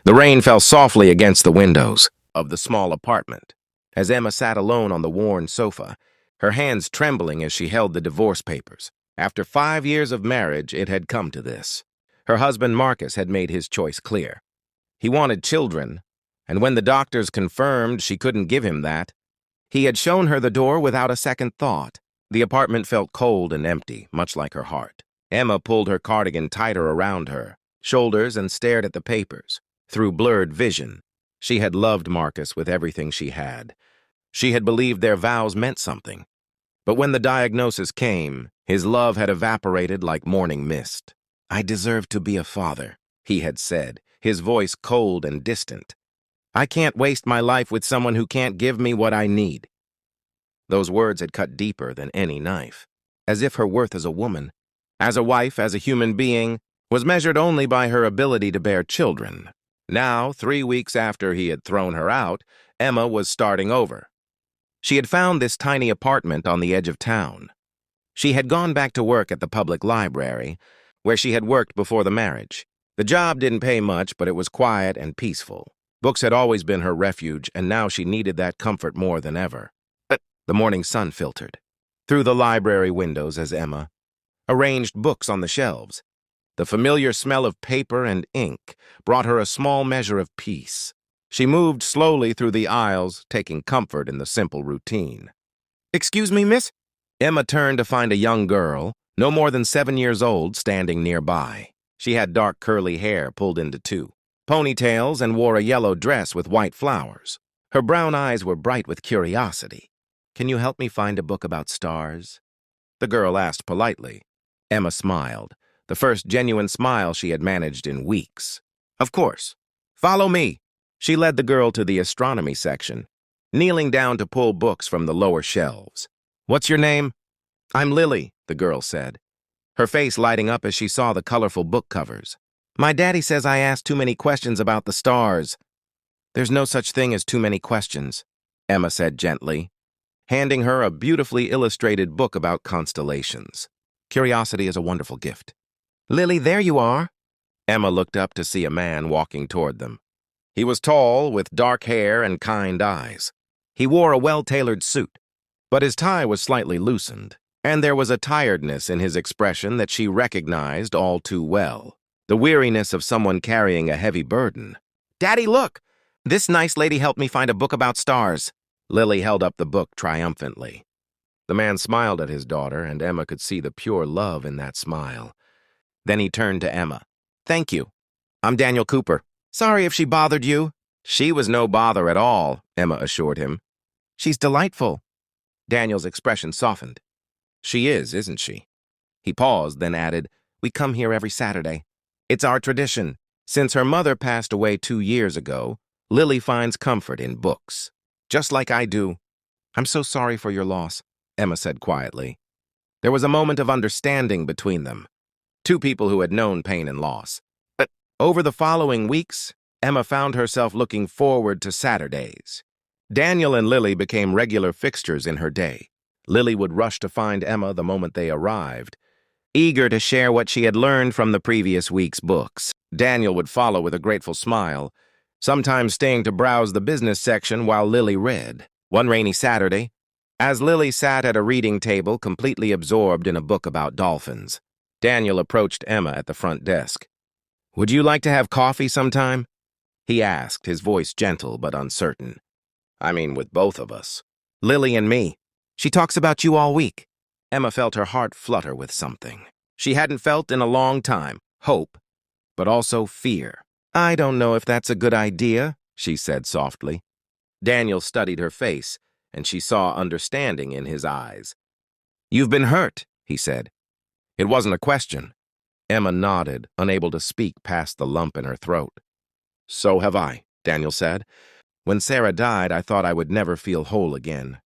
The rain fell softly against the windows of the small apartment. As Emma sat alone on the worn sofa, her hands trembling as she held the divorce papers. After 5 years of marriage, it had come to this. Her husband Marcus had made his choice clear. He wanted children, and when the doctors confirmed she couldn't give him that, he had shown her the door without a second thought. The apartment felt cold and empty, much like her heart. Emma pulled her cardigan tighter around her shoulders and stared at the papers. Through blurred vision, she had loved Marcus with everything she had. She had believed their vows meant something. But when the diagnosis came, his love had evaporated like morning mist. "I deserve to be a father," he had said, his voice cold and distant. "I can't waste my life with someone who can't give me what I need." Those words had cut deeper than any knife, as if her worth as a woman, as a wife, as a human being, was measured only by her ability to bear children. Now, 3 weeks after he had thrown her out, Emma was starting over. She had found this tiny apartment on the edge of town. She had gone back to work at the public library, where she had worked before the marriage. The job didn't pay much, but it was quiet and peaceful. Books had always been her refuge, and now she needed that comfort more than ever. But the morning sun filtered through the library windows as Emma arranged books on the shelves. The familiar smell of paper and ink brought her a small measure of peace. She moved slowly through the aisles, taking comfort in the simple routine. "Excuse me, miss?" Emma turned to find a young girl, no more than 7 years old, standing nearby. She had dark curly hair pulled into 2 ponytails and wore a yellow dress with white flowers. Her brown eyes were bright with curiosity. "Can you help me find a book about stars?" the girl asked politely. Emma smiled, the first genuine smile she had managed in weeks. "Of course. Follow me." She led the girl to the astronomy section, kneeling down to pull books from the lower shelves. "What's your name?" "I'm Lily," the girl said, her face lighting up as she saw the colorful book covers. "My daddy says I ask too many questions about the stars." "There's no such thing as too many questions," Emma said gently, handing her a beautifully illustrated book about constellations. "Curiosity is a wonderful gift." "Lily, there you are." Emma looked up to see a man walking toward them. He was tall, with dark hair and kind eyes. He wore a well-tailored suit, but his tie was slightly loosened, and there was a tiredness in his expression that she recognized all too well. The weariness of someone carrying a heavy burden. "Daddy, look! This nice lady helped me find a book about stars." Lily held up the book triumphantly. The man smiled at his daughter, and Emma could see the pure love in that smile. Then he turned to Emma. "Thank you. I'm Daniel Cooper. Sorry if she bothered you." "She was no bother at all," Emma assured him. "She's delightful." Daniel's expression softened. "She is, isn't she?" He paused, then added, "We come here every Saturday. It's our tradition. Since her mother passed away 2 years ago, Lily finds comfort in books. Just like I do." "I'm so sorry for your loss," Emma said quietly. There was a moment of understanding between them. 2 people who had known pain and loss. But over the following weeks, Emma found herself looking forward to Saturdays. Daniel and Lily became regular fixtures in her day. Lily would rush to find Emma the moment they arrived, eager to share what she had learned from the previous week's books. Daniel would follow with a grateful smile, sometimes staying to browse the business section while Lily read. One rainy Saturday, as Lily sat at a reading table completely absorbed in a book about dolphins, Daniel approached Emma at the front desk. "Would you like to have coffee sometime?" he asked, his voice gentle but uncertain. "I mean, with both of us." "Lily and me. She talks about you all week." Emma felt her heart flutter with something she hadn't felt in a long time, hope, but also fear. "I don't know if that's a good idea," she said softly. Daniel studied her face, and she saw understanding in his eyes. "You've been hurt," he said. It wasn't a question. Emma nodded, unable to speak past the lump in her throat. "So have I," Daniel said. "When Sarah died, I thought I would never feel whole again.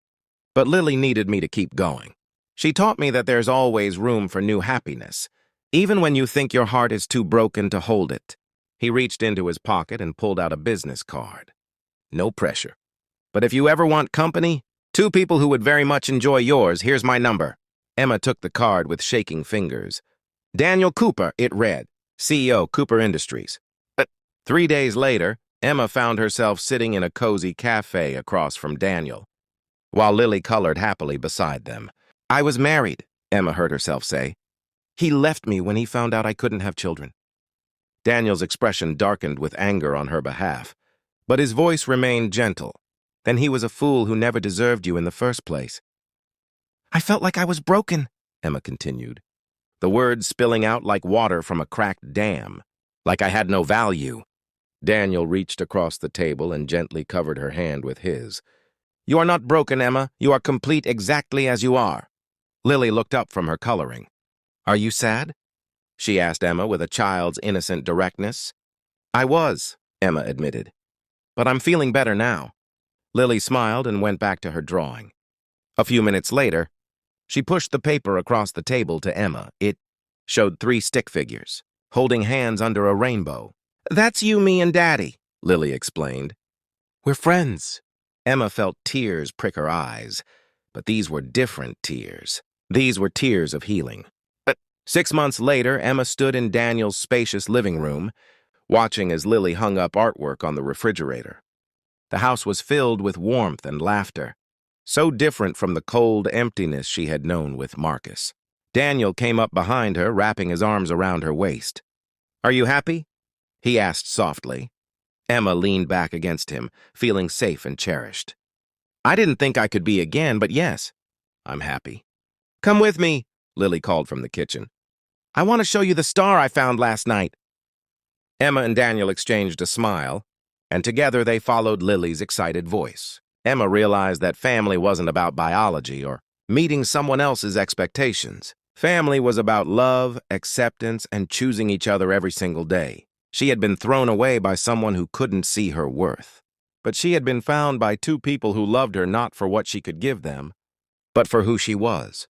But Lily needed me to keep going. She taught me that there's always room for new happiness, even when you think your heart is too broken to hold it." He reached into his pocket and pulled out a business card. "No pressure. But if you ever want company, 2 people who would very much enjoy yours, here's my number." Emma took the card with shaking fingers. "Daniel Cooper," it read. "CEO, Cooper Industries." 3 days later, Emma found herself sitting in a cozy cafe across from Daniel, while Lily colored happily beside them. "I was married," Emma heard herself say. "He left me when he found out I couldn't have children." Daniel's expression darkened with anger on her behalf, but his voice remained gentle. "Then he was a fool who never deserved you in the first place." "I felt like I was broken," Emma continued, the words spilling out like water from a cracked dam, "like I had no value." Daniel reached across the table and gently covered her hand with his. "You are not broken, Emma. You are complete exactly as you are." Lily looked up from her coloring. "Are you sad?" she asked Emma with a child's innocent directness. "I was," Emma admitted. "But I'm feeling better now." Lily smiled and went back to her drawing. A few minutes later, she pushed the paper across the table to Emma. It showed 3 stick figures, holding hands under a rainbow. "That's you, me, and Daddy," Lily explained. "We're friends." Emma felt tears prick her eyes, but these were different tears. These were tears of healing. 6 months later, Emma stood in Daniel's spacious living room, watching as Lily hung up artwork on the refrigerator. The house was filled with warmth and laughter, so different from the cold emptiness she had known with Marcus. Daniel came up behind her, wrapping his arms around her waist. "Are you happy?" he asked softly. Emma leaned back against him, feeling safe and cherished. "I didn't think I could be again, but yes, I'm happy." "Come with me," Lily called from the kitchen. "I want to show you the star I found last night." Emma and Daniel exchanged a smile, and together they followed Lily's excited voice. Emma realized that family wasn't about biology or meeting someone else's expectations. Family was about love, acceptance, and choosing each other every single day. She had been thrown away by someone who couldn't see her worth. But she had been found by 2 people who loved her not for what she could give them, but for who she was.